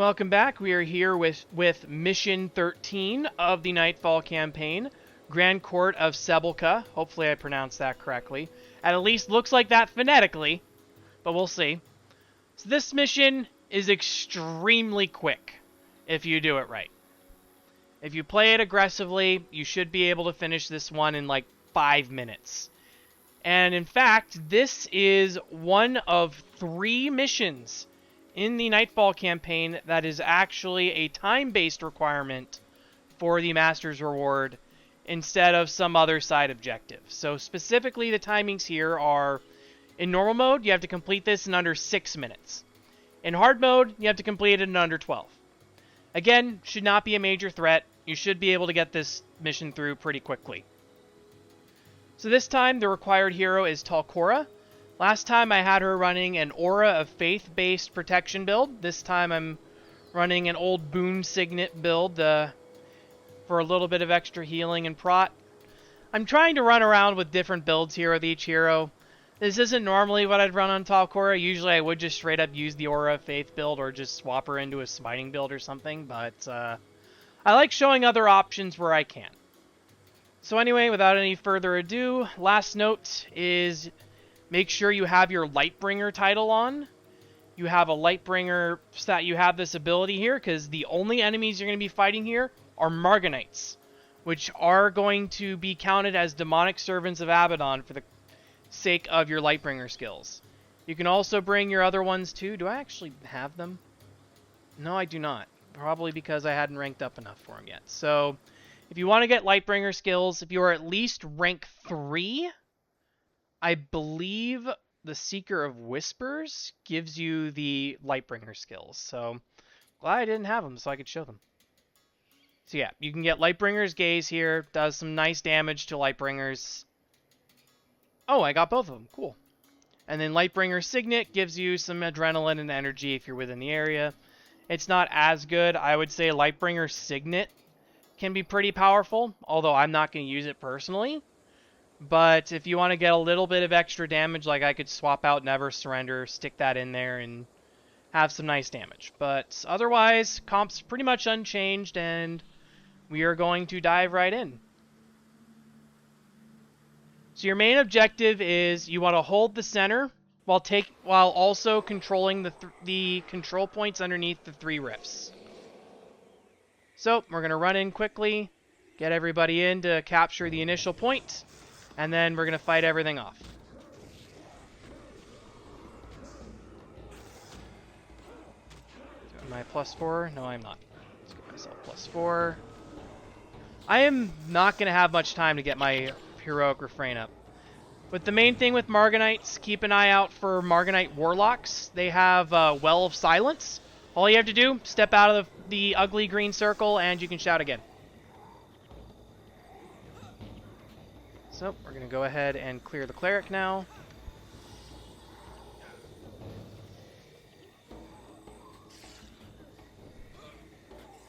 Welcome back. We are here with Mission 13 of the Nightfall campaign, Grand Court of Sebelkeh. Hopefully I pronounced that correctly. At least looks like that phonetically, but we'll see. So this mission is extremely quick if you do it right. If you play it aggressively, you should be able to finish this one in like 5 minutes. And in fact, this is one of 3 missions in the Nightfall campaign that is actually a time-based requirement for the Master's Reward instead of some other side objective. So specifically, the timings here are, in normal mode, you have to complete this in under 6 minutes. In hard mode, you have to complete it in under 12. Again, should not be a major threat. You should be able to get this mission through pretty quickly. So this time, the required hero is Tahklora. Last time I had her running an Aura of Faith-based protection build. This time I'm running an old Boon Signet build for a little bit of extra healing and Prot. I'm trying to run around with different builds here with each hero. This isn't normally what I'd run on Tahklora. Usually I would just straight up use the Aura of Faith build or just swap her into a Smiting build or something, but I like showing other options where I can. So anyway, without any further ado, last note is make sure you have your Lightbringer title on. You have a Lightbringer stat. You have this ability here because the only enemies you're going to be fighting here are Margonites, which are going to be counted as demonic servants of Abaddon for the sake of your Lightbringer skills. You can also bring your other ones too. Do I actually have them? No, I do not. Probably because I hadn't ranked up enough for them yet. So if you want to get Lightbringer skills, if you are at least rank 3, I believe the Seeker of Whispers gives you the Lightbringer skills. So glad I didn't have them so I could show them. So yeah, you can get Lightbringer's Gaze here. Does some nice damage to Lightbringers. Oh, I got both of them. Cool. And then Lightbringer Signet gives you some adrenaline and energy if you're within the area. It's not as good. I would say Lightbringer Signet can be pretty powerful, although I'm not going to use it personally. But if you want to get a little bit of extra damage, like I could swap out Never Surrender, stick that in there, and have some nice damage. But otherwise, comp's pretty much unchanged, and we are going to dive right in. So your main objective is you want to hold the center while also controlling the control points underneath the 3 rifts. So we're going to run in quickly, get everybody in to capture the initial point, and then we're going to fight everything off. Am I +4? No, I'm not. Let's give myself +4. I am not going to have much time to get my heroic refrain up. But the main thing with Margonites, keep an eye out for Margonite Warlocks. They have Well of Silence. All you have to do, step out of the ugly green circle, and you can shout again. So, we're going to go ahead and clear the Cleric now.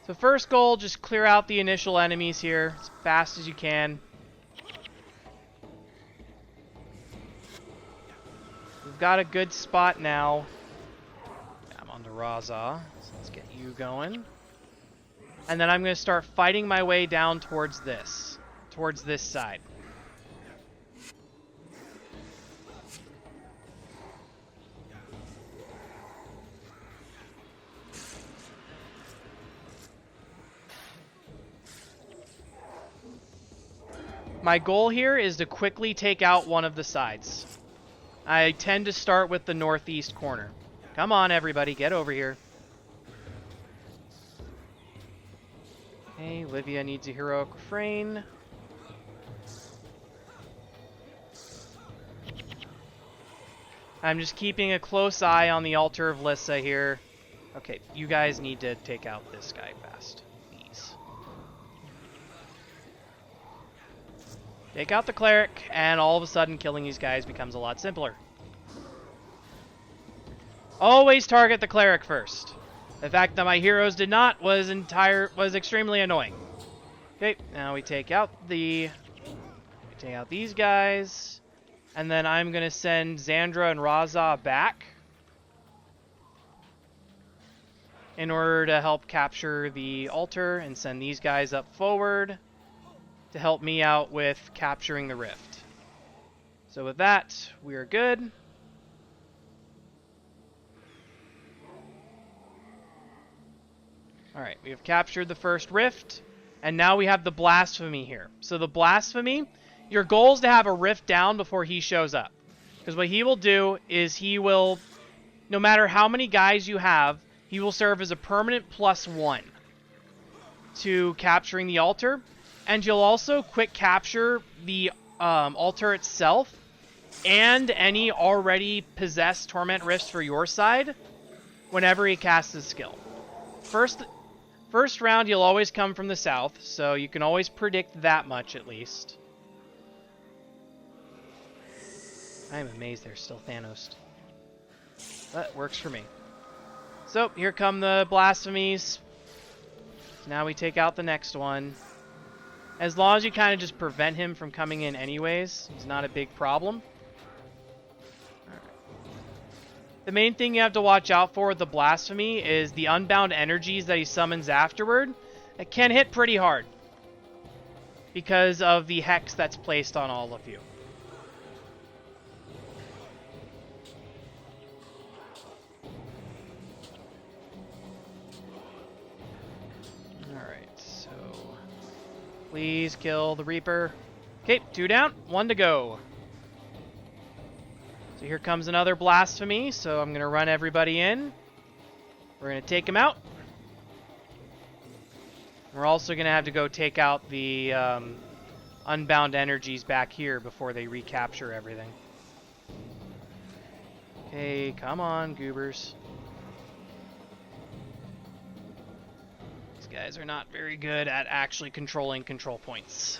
So first goal, just clear out the initial enemies here as fast as you can. We've got a good spot now. I'm on the Razah, so let's get you going. And then I'm going to start fighting my way down towards this side. My goal here is to quickly take out one of the sides. I tend to start with the northeast corner. Come on, everybody, get over here. Okay, Livia needs a heroic refrain. I'm just keeping a close eye on the altar of Lissa here. Okay, you guys need to take out this guy fast. Please. Take out the Cleric, and all of a sudden killing these guys becomes a lot simpler. Always target the Cleric first. The fact that my heroes did not was extremely annoying. Okay, now we take out these guys, and then I'm gonna send Xandra and Razah back. in order to help capture the altar and send these guys up forward to help me out with capturing the rift. So with that, we are good. Alright, we have captured the first rift, and now we have the blasphemy here. So the blasphemy, your goal is to have a rift down before he shows up. Because what he will do is he will, no matter how many guys you have, he will serve as a permanent +1 to capturing the altar. And you'll also quick capture the altar itself and any already possessed torment rifts for your side whenever he casts his skill. First round, you'll always come from the south, so you can always predict that much at least. I'm amazed there's still Thanos. That works for me. So, here come the blasphemies. Now we take out the next one. As long as you kind of just prevent him from coming in anyways, it's not a big problem. The main thing you have to watch out for with the blasphemy is the unbound energies that he summons afterward. It can hit pretty hard because of the hex that's placed on all of you. Alright, so please kill the Reaper. Okay, 2 down, 1 to go. So here comes another blasphemy, so I'm going to run everybody in. We're going to take him out. We're also going to have to go take out the unbound energies back here before they recapture everything. Okay, come on, goobers. These guys are not very good at actually controlling control points.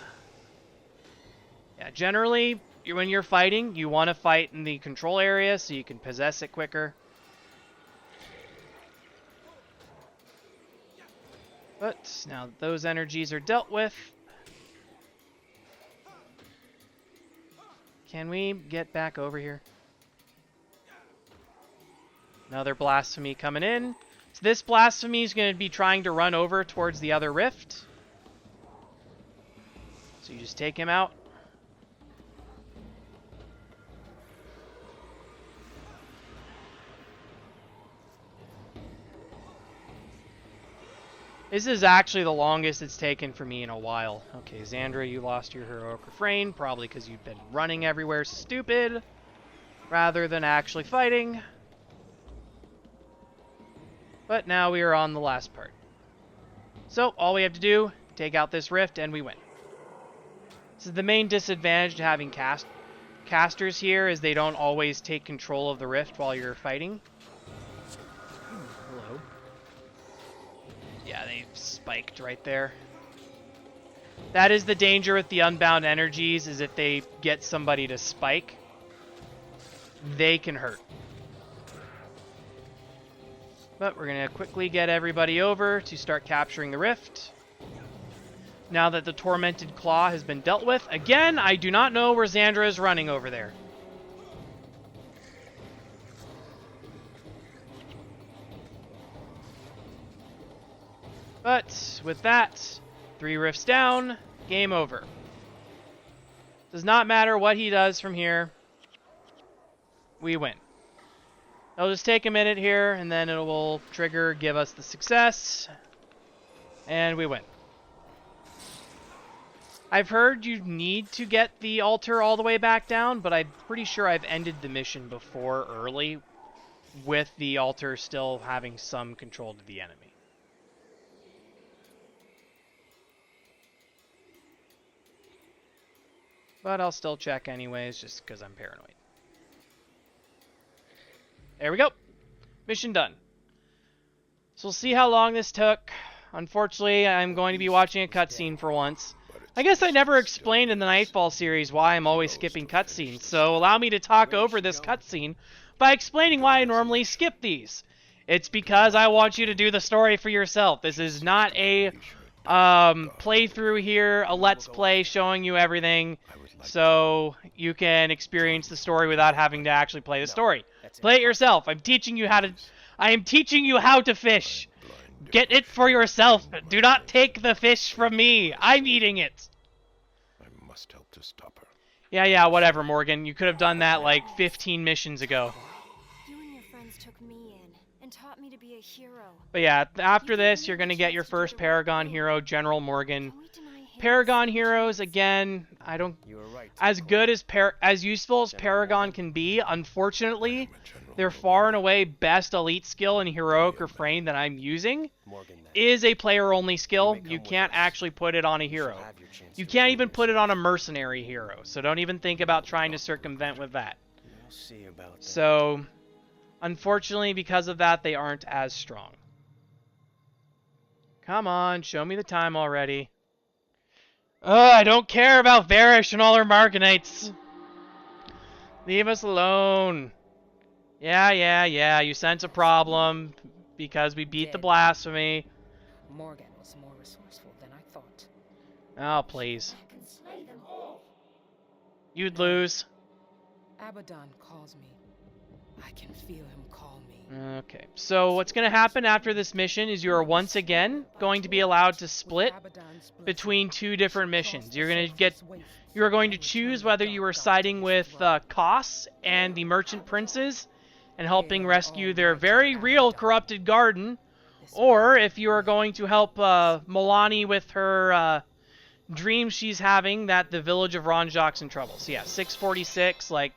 Yeah, generally, when you're fighting, you want to fight in the control area so you can possess it quicker. But now that those energies are dealt with, can we get back over here? Another blasphemy coming in. So this blasphemy is going to be trying to run over towards the other rift. So you just take him out. This is actually the longest it's taken for me in a while. Okay, Xandra, you lost your heroic refrain, probably because you've been running everywhere stupid, rather than actually fighting. But now we are on the last part. So, all we have to do, take out this rift, and we win. This is the main disadvantage to having casters here, is they don't always take control of the rift while you're fighting. Hello. Yeah, they spiked right there. That is the danger with the unbound energies, is if they get somebody to spike, they can hurt. But we're going to quickly get everybody over to start capturing the rift. Now that the Tormented Claw has been dealt with. Again, I do not know where Xandra is running over there. But with that, 3 rifts down, game over. Does not matter what he does from here. We win. It'll just take a minute here, and then it will trigger, give us the success, and we win. I've heard you need to get the altar all the way back down, but I'm pretty sure I've ended the mission before early with the altar still having some control to the enemy. But I'll still check anyways, just because I'm paranoid. There we go. Mission done. So we'll see how long this took. Unfortunately, I'm going to be watching a cutscene for once. I guess I never explained in the Nightfall series why I'm always skipping cutscenes, so allow me to talk over this cutscene by explaining why I normally skip these. It's because I want you to do the story for yourself. This is not a playthrough here, a let's play showing you everything, so you can experience the story without having to actually play the story. Play it yourself. I am teaching you how to fish. Get it for yourself. Do not take the fish from me. I'm eating it. I must help to stop her. Yeah, whatever, Morgan. You could have done that like 15 missions ago. You and your friends took me in and taught me to be a hero. But yeah, after this, you're going to get your first Paragon hero, General Morgan. Can we deny him Paragon the same heroes, chance? again, I don't... You were right. As good as useful as Paragon can be, unfortunately, their far and away best elite skill in Heroic Refrain that I'm using Morgan, then. is a player-only skill. You may You come can't with us. actually put it on a You hero. shall have your chance You to can't redeem even put it on a yourself. mercenary hero, so don't even think about trying to circumvent with that. We'll see about that. So, unfortunately, because of that, they aren't as strong. Come on, show me the time already. I don't care about Varish and all her Margonites. Leave us alone. Yeah, you sense a problem because we beat the blasphemy. Morgan was more resourceful than I thought. Oh, please. I can slay them all. You'd lose. Abaddon calls me. I can feel him call me. Okay, so what's going to happen after this mission is you are once again going to be allowed to split between two different missions. You are going to choose whether you are siding with Kos and the Merchant Princes and helping rescue their very real corrupted garden, or if you are going to help Milani with her dream she's having that the village of Ronjok's in trouble. So yeah, 646, like,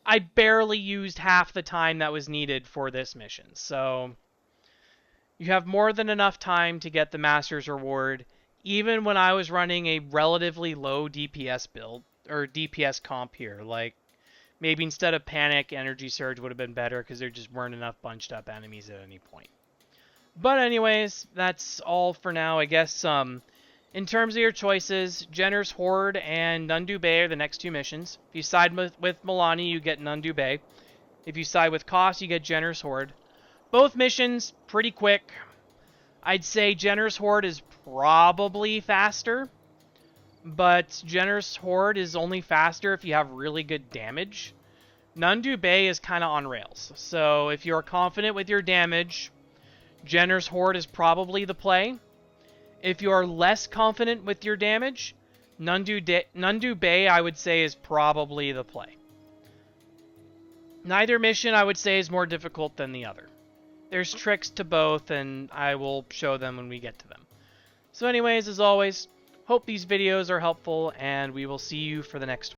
I barely used half the time that was needed for this mission. So you have more than enough time to get the Master's Reward, even when I was running a relatively low DPS build, or DPS comp here. Like, maybe instead of Panic, Energy Surge would have been better because there just weren't enough bunched up enemies at any point. But anyways, that's all for now. I guess, in terms of your choices, Jenner's Horde and Nundu Bay are the next two missions. If you side with Milani, you get Nundu Bay. If you side with Kos, you get Jenner's Horde. Both missions, pretty quick. I'd say Jenner's Horde is probably faster, but Jenner's Horde is only faster if you have really good damage. Nundu Bay is kind of on rails, so if you're confident with your damage, Jenner's Horde is probably the play. If you're less confident with your damage, Nundu Bay, I would say, is probably the play. Neither mission, I would say, is more difficult than the other. There's tricks to both, and I will show them when we get to them. So anyways, as always, hope these videos are helpful, and we will see you for the next one.